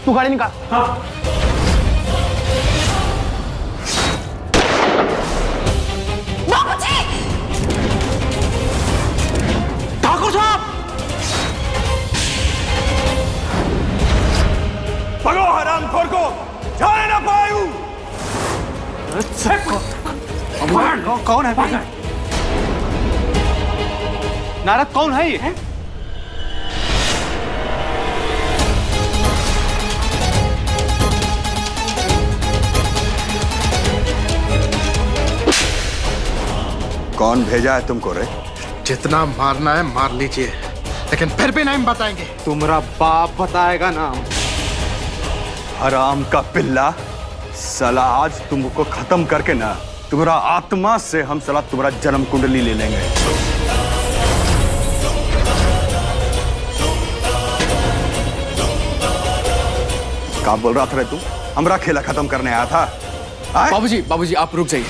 तू गाड़ी निकाल। हाँ। ठाकुर साहब, पकड़ो हरामखोर को, जाने ना पाऊं। कौन है भाई? नारद कौन है ये? कौन भेजा है तुमको रे? जितना मारना है मार लीजिए, लेकिन फिर भी नहीं बताएंगे। तुम्हारा बाप बताएगा नाम। हराम का पिल्ला, साला आज तुमको खत्म करके ना तुम्हारा आत्मा से हम साला तुम्हारा जन्म कुंडली ले लेंगे। क्या बोल रहा था रे तू? हमारा खेला खत्म करने आया था? बाबूजी आप रुक जाइए।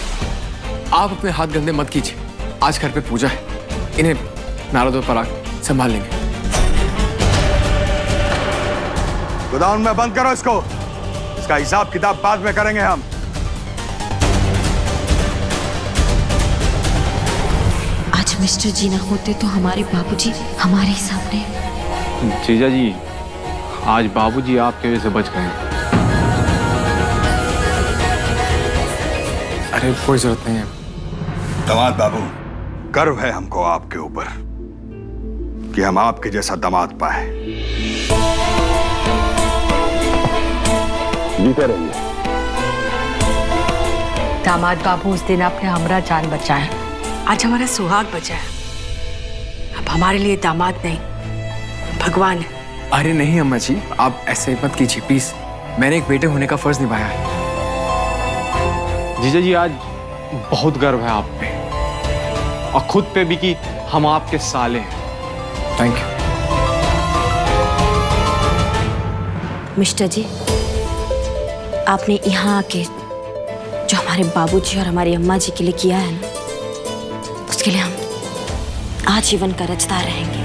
आप अपने हाथ गंदे मत कीजिए। आज घर पे पूजा है, इन्हें नारद और पराग संभाल लेंगे। गोदाम में बंद करो इसको। इसका हिसाब किताब बाद में करेंगे हम। आज मिस्टर जी ना होते तो हमारे बाबूजी हमारे ही सामने। जीजा जी, आज बाबूजी आपके वजह से बच गए। अरे कोई जरूरत नहीं है। दामाद बाबू, गर्व है हमको आपके ऊपर कि हम आपके जैसा दामाद पाए। जीते रहिए। दामाद बाबू उस दिन आपने हमारा जान बचाया, आज हमारा सुहाग बचा है। अब हमारे लिए दामाद नहीं, भगवान है। अरे नहीं अम्मा जी, आप ऐसे मत कीजिए प्लीज। मैंने एक बेटे होने का फर्ज निभाया है। जीजा जी, आज बहुत गर्व है आप पे और खुद पे भी कि हम आपके साले हैं। Thank you. मिस्टर जी, आपने यहाँ आके जो हमारे बाबूजी और हमारी अम्मा जी के लिए किया है ना, उसके लिए हम आजीवन कर्जदार रहेंगे।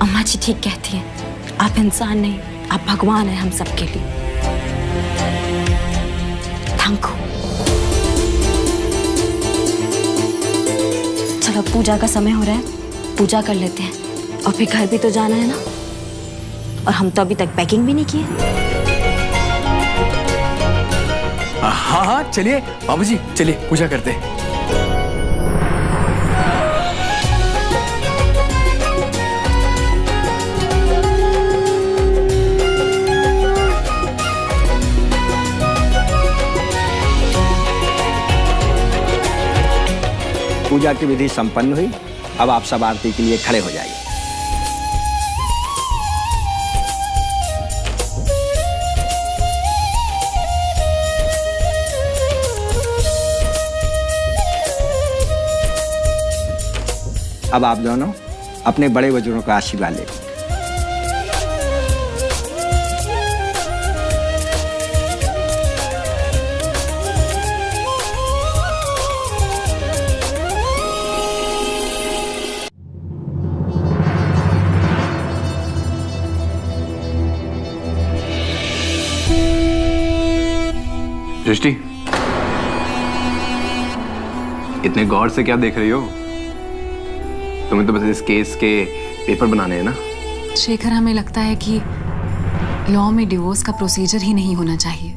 अम्मा जी ठीक कहती हैं, आप इंसान नहीं, आप भगवान हैं हम सबके लिए। Thank you. चलो पूजा का समय हो रहा है, पूजा कर लेते हैं और फिर घर भी तो जाना है ना। और हम तो अभी तक पैकिंग भी नहीं किए। हाँ चलिए बाबूजी, चलिए पूजा करते हैं। पूजा की विधि संपन्न हुई। अब आप सब आरती के लिए खड़े हो जाइए। अब आप दोनों अपने बड़े बुजुर्गों का आशीर्वाद लें। दृष्टि, इतने गौर से क्या देख रही हो? तुम्हें तो बस इस केस के पेपर बनाने हैं ना। शेखर, हमें लगता है कि लॉ में डिवोर्स का प्रोसीजर ही नहीं होना चाहिए।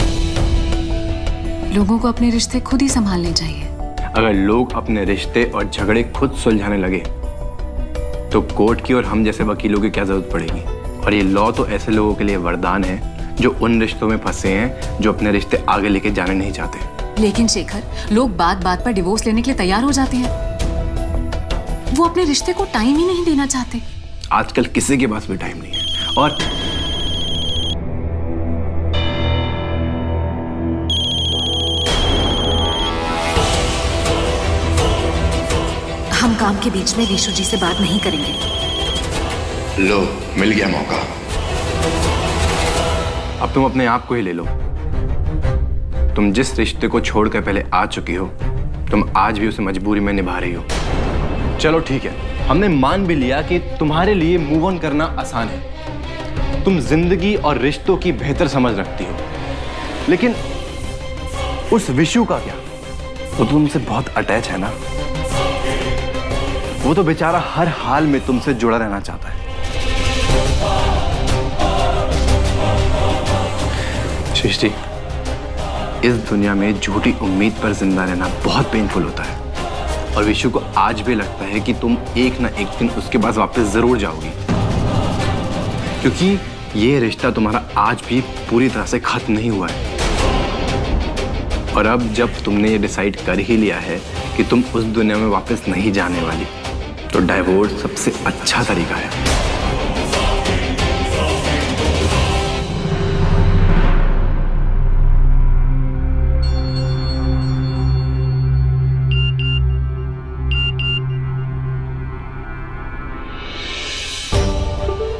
लोगों को अपने रिश्ते खुद ही संभालने चाहिए। अगर लोग अपने रिश्ते और झगड़े खुद सुलझाने लगे तो कोर्ट की और हम जैसे वकीलों की क्या जरूरत पड़ेगी। और ये लॉ तो ऐसे लोगों के लिए वरदान है जो उन रिश्तों में फंसे हैं जो अपने रिश्ते आगे लेके जाने नहीं चाहते। लेकिन शेखर, लोग बात बात पर डिवोर्स लेने के लिए तैयार हो जाते हैं। वो अपने रिश्ते को टाइम ही नहीं देना चाहते। आजकल किसी के पास भी टाइम नहीं है। और हम काम के बीच में रीशु जी से बात नहीं करेंगे। लो, मिल गया मौका। अब तुम अपने आप को ही ले लो। तुम जिस रिश्ते को छोड़कर पहले आ चुकी हो, तुम आज भी उसे मजबूरी में निभा रही हो। चलो ठीक है, हमने मान भी लिया कि तुम्हारे लिए मूव ऑन करना आसान है। तुम जिंदगी और रिश्तों की बेहतर समझ रखती हो, लेकिन उस विशु का क्या? वो तो तुमसे बहुत अटैच है ना। वो तो बेचारा हर हाल में तुमसे जुड़ा रहना चाहता है। सृष्टि, इस दुनिया में झूठी उम्मीद पर जिंदा रहना बहुत पेनफुल होता है, और विशु को आज भी लगता है कि तुम एक ना एक दिन उसके पास वापस जरूर जाओगी, क्योंकि ये रिश्ता तुम्हारा आज भी पूरी तरह से खत्म नहीं हुआ है। और अब जब तुमने ये डिसाइड कर ही लिया है कि तुम उस दुनिया में वापस नहीं जाने वाली, तो डाइवोर्स सबसे अच्छा तरीका है।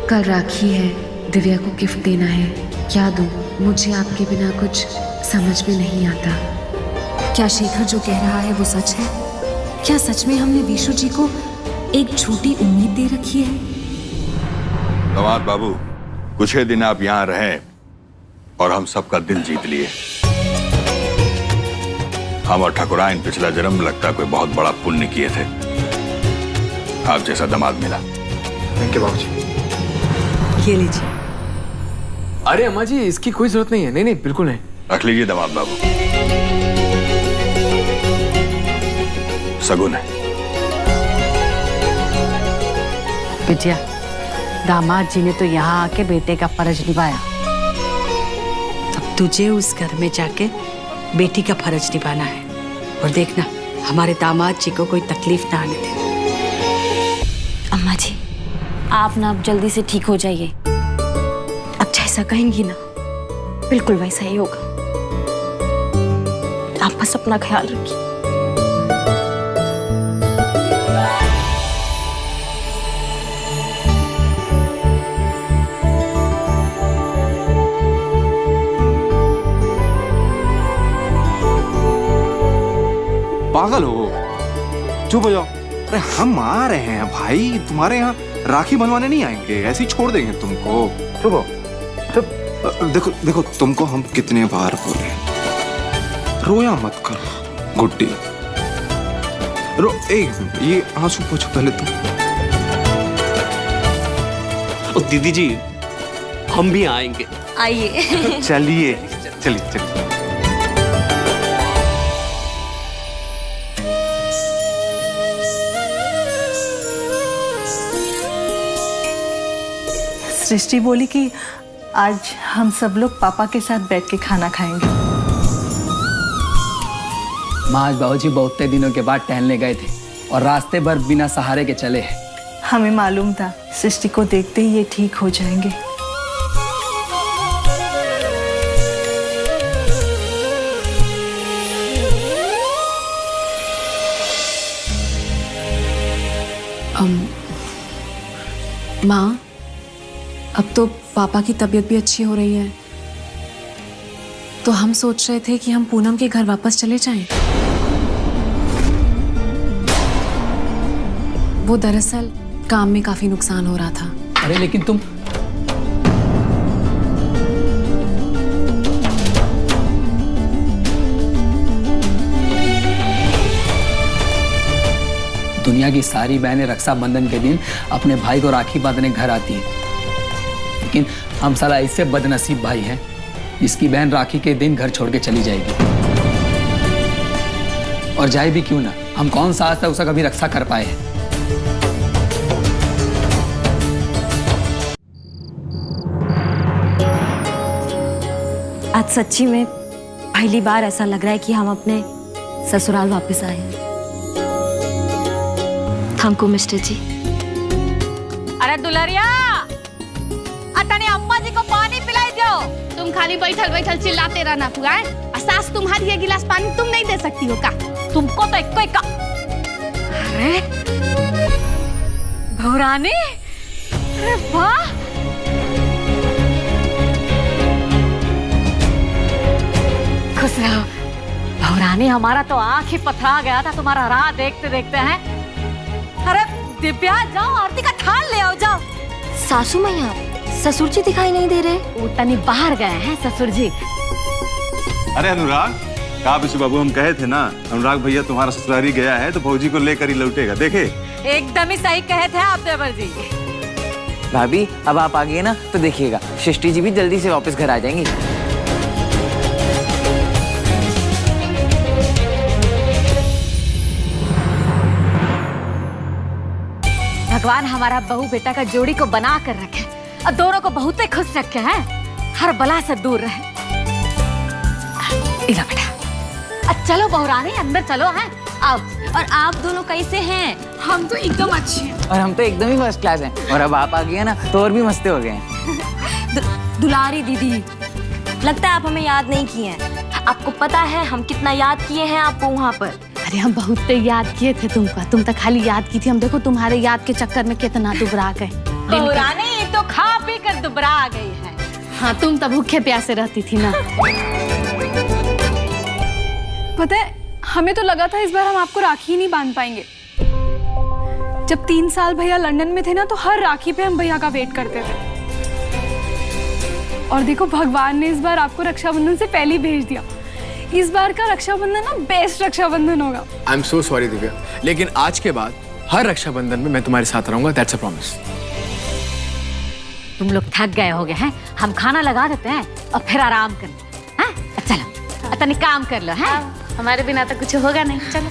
कल राखी है, दिव्या को गिफ्ट देना है, क्या दूं? मुझे आपके बिना कुछ समझ में नहीं आता। क्या शेखर जो कह रहा है वो सच है? क्या सच में हमने विशु जी को एक झूठी उम्मीद दे रखी है? दामाद बाबू, कुछ ही दिन आप यहाँ रहें और हम सबका दिल जीत लिए। हम और ठाकुराइन पिछला जन्म में लगता कोई बहुत बड़ा पुण्य किए थे। आप जैसा दामाद मिला। थैंक यू बाबूजी। ये लीजिए। अरे अम्मा जी, इसकी कोई जरूरत नहीं है। नहीं नहीं, बिल्कुल नहीं। रख लीजिए दामाद बाबू, सगुन है। बिटिया, दामाद जी ने तो यहाँ आके बेटे का फर्ज निभाया, अब तुझे उस घर में जाके बेटी का फर्ज निभाना है। और देखना, हमारे दामाद जी को कोई तकलीफ ना आने दे। अम्मा जी, आप ना अब जल्दी से ठीक हो जाइए। अब जैसा कहेंगी ना, बिल्कुल वैसा ही होगा। आप बस अपना ख्याल रखिए। पागल हो? चुप हो जाओ। अरे हम आ रहे हैं भाई, तुम्हारे यहाँ राखी बनवाने नहीं आएंगे, ऐसे ही छोड़ देंगे तुमको। चुप हो, चुप। देखो देखो, तुमको हम कितने बार बोले, रोया मत करो गुड्डी। ये आंसू पोछो पहले तुम। ओ दीदी जी, हम भी आएंगे। आइए। चलिए चलिए चलिए। सृष्टि बोली कि आज हम सब लोग पापा के साथ बैठ के खाना खाएंगे। माँ, आज बाबूजी बहुत दिनों के बाद टहलने गए थे और रास्ते भर बिना सहारे के चले हैं। हमें मालूम था सृष्टि को देखते ही ये ठीक हो जाएंगे। माँ, अब तो पापा की तबीयत भी अच्छी हो रही है, तो हम सोच रहे थे कि हम पूनम के घर वापस चले जाएं। वो दरअसल काम में काफी नुकसान हो रहा था। अरे लेकिन तुम दुनिया की सारी बहनें रक्षाबंधन के दिन अपने भाई को राखी बांधने घर आती हैं, लेकिन हम साला इससे बदनसीब भाई हैं जिसकी बहन राखी के दिन घर छोड़ के चली जाएगी। और जाए भी क्यों ना, हम कौन सा आज तक उसका कभी रक्षा कर पाए हैं। आज सच्ची में पहली बार ऐसा लग रहा है कि हम अपने ससुराल वापस आए हैं। थैंक यू मिस्टर जी। अरे दुलरिया, अतने अम्मा जी को पानी पिलाई दो। तुम खाली बैठल बैठल चिल्लाते रहना पुआर। सास तुम्हारी ये गिलास पानी तुम नहीं दे सकती हो का? तुमको तो एक का। अरे भौरानी, अरे वाह, खुश रहो भौरानी। हमारा तो आंख ही पथरा गया था तुम्हारा राह देखते देखते हैं। अरे दिव्या जाओ आरती का थाल ले आओ जाओ। सासू मैया, ससुर जी दिखाई नहीं दे रहे। वो तनी बाहर गए हैं ससुर जी। अरे अनुराग, कहा विशु बाबू, हम कहे थे ना अनुराग भैया तुम्हारा ससुरारी गया है तो भौजी को लेकर ही लौटेगा। देखे एकदम ही सही कहे थे आप देवर जी। भाभी अब आप आ गए ना तो देखिएगा सृष्टि जी भी जल्दी से वापस घर आ जाएंगी। भगवान हमारा बहू बेटा का जोड़ी को बना कर रखे और दोनों को बहुत ही खुश रखे हैं, हर बला से दूर रहे। इला बेटा, चलो बहुरानी अंदर चलो हैं। आओ। और आप दोनों कैसे हैं? हम तो एकदम अच्छे हैं। और हम तो एकदम ही फर्स्ट क्लास हैं। और अब आप आ गए ना तो और भी मस्ते हो गए हैं। दुलारी दीदी, लगता है आप हमें याद नहीं किए हैं। आपको पता है हम कितना याद किए हैं आपको वहाँ पर। अरे हम बहुत याद किए थे तुमको, तुम तो खाली याद की थी। हम देखो तुम्हारे याद के चक्कर में कितना दुबरा गए। बहुरानी तो खा पी कर दुबरा गई है। हाँ, तुम तो भूखे प्यासे रहती थी ना। पता है, हमें तो लगा था इस बार हम आपको राखी ही नहीं बांध पाएंगे। जब 3 साल भैया लंदन में थे ना तो हर राखी पे हम भैया का वेट करते थे। और देखो भगवान ने इस बार आपको रक्षाबंधन से पहले ही भेज दिया। इस बार का रक्षाबंधन ना बेस्ट रक्षाबंधन होगा। I am so sorry Divya, लेकिन आज के बाद हर रक्षाबंधन में मैं तुम्हारे साथ रहूंगा। That's a promise. तुम लोग थक गए होगे हैं, हम खाना लगा देते हैं और फिर आराम कर लें। हैं? चलो तनी काम कर लो हैं। हमारे बिना तो कुछ होगा नहीं। चलो।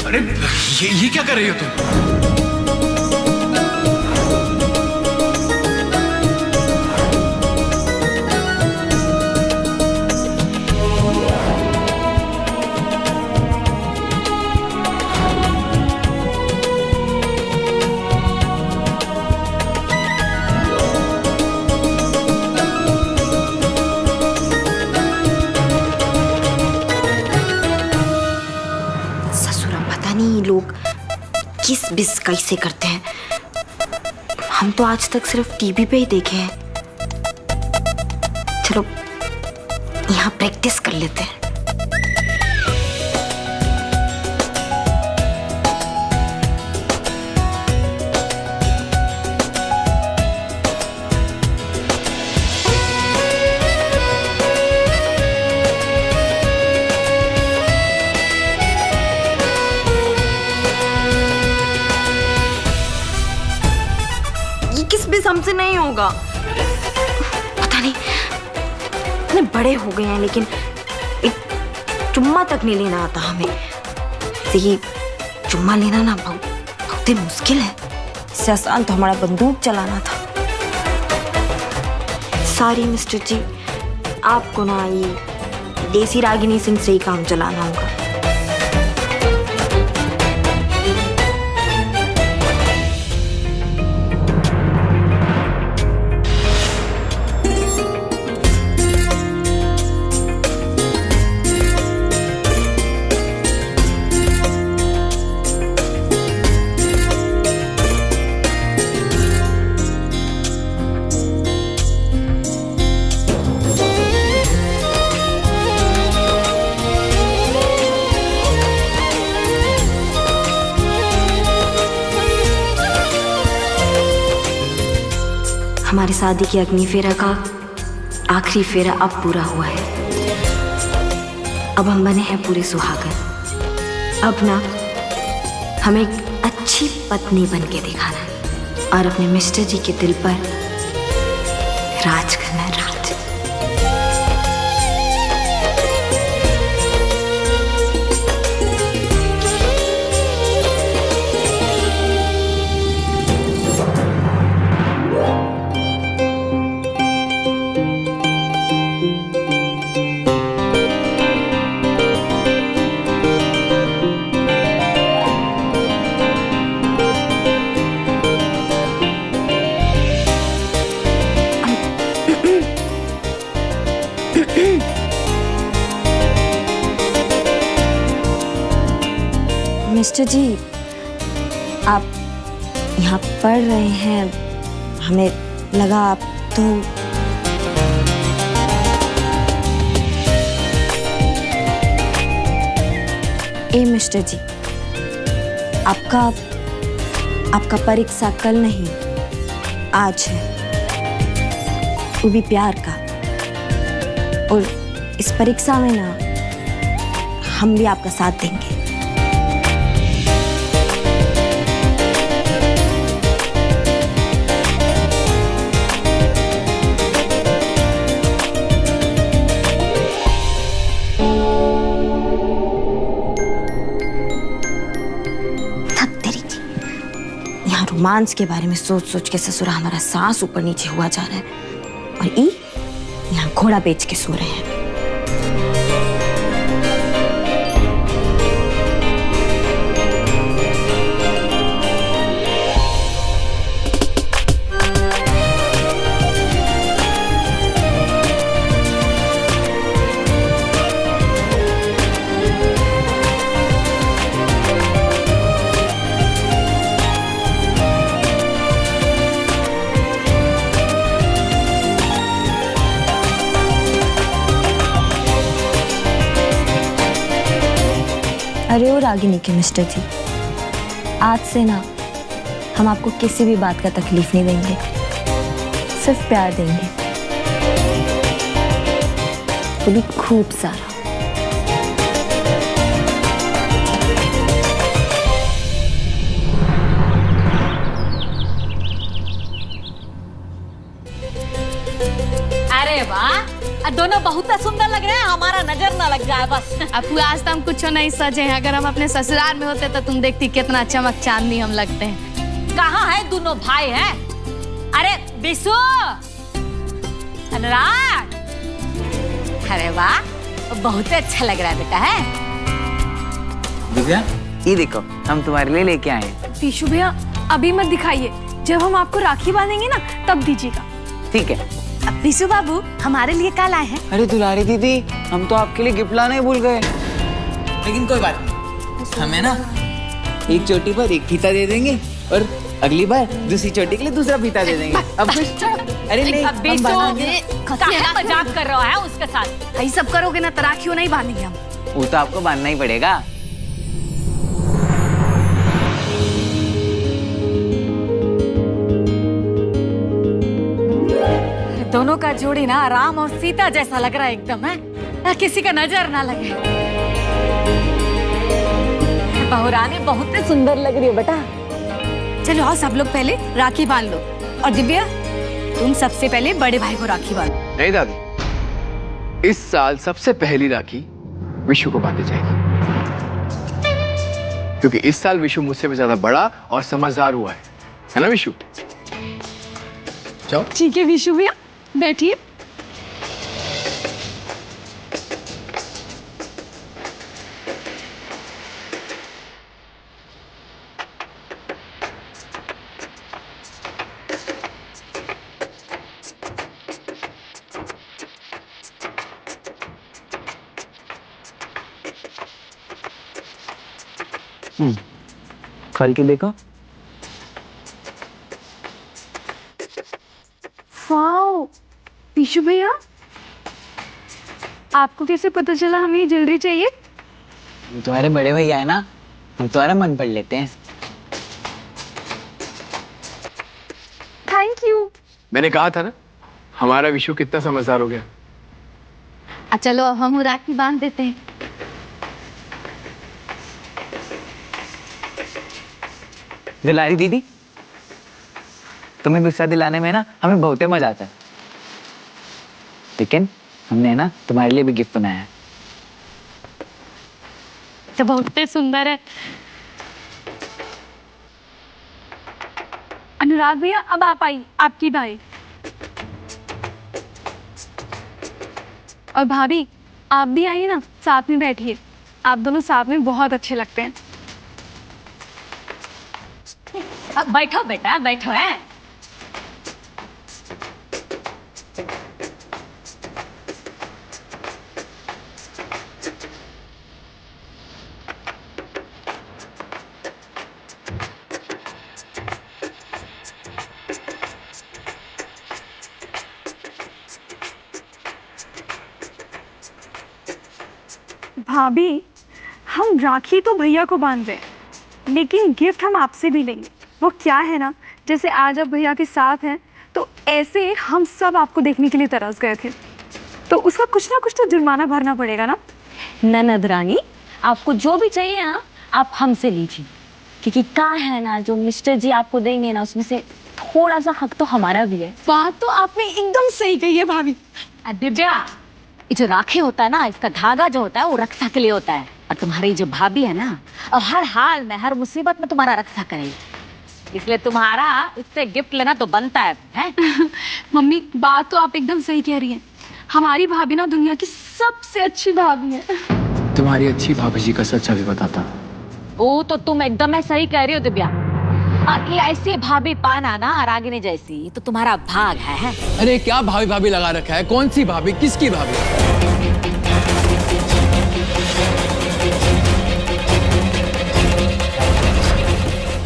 अरे ये क्या कर रही हो तुम? लोग किस बिस कैसे करते हैं। हम तो आज तक सिर्फ टीवी पे ही देखे हैं। चलो यहाँ प्रैक्टिस कर लेते हैं। हमसे नहीं होगा, पता नहीं इतने बड़े हो गए हैं लेकिन एक चुम्मा तक नहीं लेना आता हमें। ये चुम्मा लेना ना बहुत ही मुश्किल है। इससे आसान तो हमारा बंदूक चलाना था। सॉरी मिस्टर जी, आपको ना ये देसी रागिनी सिंह से ही काम चलाना होगा। हमारी शादी की अग्नि फेरा का आखिरी फेरा अब पूरा हुआ है। अब हम बने हैं पूरे सुहागन। अब ना हमें एक अच्छी पत्नी बन के दिखाना है और अपने मिस्टर जी के दिल पर राज करना है। राज। मिस्टर जी, आप यहाँ पढ़ रहे हैं, हमें लगा आप तो मिस्टर जी, आपका परीक्षा कल नहीं आज है, वो भी प्यार का। और इस परीक्षा में ना हम भी आपका साथ देंगे। रोमांस के बारे में सोच सोच के ससुरा हमारा सांस ऊपर नीचे हुआ जा रहा है, और यहाँ घोड़ा बेच के सो रहे हैं। अरे और रागिनी के मिस्टर जी, आज से ना हम आपको किसी भी बात का तकलीफ नहीं देंगे, सिर्फ प्यार देंगे, वो भी खूब सारा। अरे वाह, दोनों बहुत सुंदर लग रहे हैं, हमारा नजर ना लग जाए बस। अपू आज तो हम कुछ नहीं सजे हैं, अगर हम अपने ससुराल में होते तो तुम देखती कितना चमक चांदनी हम लगते हैं। कहाँ है दोनों भाई हैं? अरे बिशु, अनुराग, अरे वाह, बहुत अच्छा लग रहा है बेटा। है दिव्या, ये देखो हम तुम्हारे लिए लेके आए हैं। पीशू भैया अभी मत दिखाइए, जब हम आपको राखी बांधेंगे ना तब दीजिएगा। ठीक है। अब बिशु बाबू हमारे लिए क्या लाए हैं? अरे दुलारी दीदी, हम तो आपके लिए गिफ्ट लाना ही भूल गए। लेकिन कोई बात नहीं, हमें ना एक चोटी पर एक फीता दे देंगे और अगली बार दूसरी चोटी के लिए दूसरा फीता दे देंगे। अब कुछ अरे नहीं, हम बनाएंगे। मजाक कर रहा है उसके साथ। यही सब करोगे ना तो राखियों नहीं बांधेंगे हम। वो तो आपको बांधना ही पड़ेगा। दोनों का जोड़ी ना राम और सीता जैसा लग रहा है एकदम, है किसी का नजर ना लगे। बहुरानी बहुत ही सुंदर लग रही है बेटा। चलो आओ सब लोग पहले राखी बांध लो, और दिव्या तुम सबसे पहले बड़े भाई को राखी बांधो। नहीं दादी, इस साल सबसे पहली राखी विशु को बांधी जाएगी, क्योंकि इस साल विशु मुझसे भी ज्यादा बड़ा और समझदार हुआ है ना विशु? जाओ। ठीक है विशु भैया, बैठिए। खोल के देखो। वाओ, पीशू भैया आपको कैसे पता चला हमें ये ज्वेलरी चाहिए? तुम्हारे बड़े भैया है ना, हम तुम्हारा मन पढ़ लेते हैं। Thank you. मैंने कहा था ना, हमारा विशु कितना समझदार हो गया। चलो अब हम राखी बांध देते हैं। दुलारी दीदी, तुम्हें गुस्सा दिलाने में ना हमें बहुत ही मजा आता है, लेकिन हमने ना तुम्हारे लिए भी गिफ्ट बनाया है। तो बहुत ही सुंदर है। अनुराग भैया अब आप आई, आपकी भाई। और भाभी आप भी आइए ना, साथ में बैठिए, आप दोनों साथ में बहुत अच्छे लगते हैं। बैठो बेटा, बैठो। है भाभी, हम राखी तो भैया को बांध रहे हैं, लेकिन गिफ्ट हम आपसे भी लेंगे। वो क्या है ना, जैसे आज आप भैया के साथ हैं तो ऐसे हम सब आपको देखने के लिए तरस गए थे, तो उसका कुछ ना कुछ तो जुर्माना भरना पड़ेगा ना। ननद रानी, आपको जो भी चाहिए ना आप हमसे लीजिए, क्योंकि क्या है ना, जो मिस्टर जी आपको देंगे ना उसमें से थोड़ा सा हक तो हमारा भी है। बात तो आपने एकदम सही कही है भाभी। दिव्या, ये जो राखी होता है ना, इसका धागा जो होता है वो रक्षा के लिए होता है, और तुम्हारी जो भाभी है ना, और हर हाल में हर मुसीबत में तुम्हारा रक्षा करेगी, इसलिए तुम्हारा इससे गिफ्ट लेना तो बनता है? मम्मी, बात तो आप एकदम सही कह रही हैं। हमारी भाभी ना दुनिया की सबसे अच्छी भाभी है। तुम्हारी अच्छी भाभी जी का सच अभी बताता। वो तो तुम एकदम सही कह रही हो दिव्या, और ये ऐसी भाभी पाना ना रागिनी जैसी तो तुम्हारा भाग है। अरे क्या भाभी भाभी लगा रखा है? कौन सी भाभी, किसकी भाभी?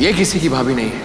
ये किसी की भाभी नहीं है,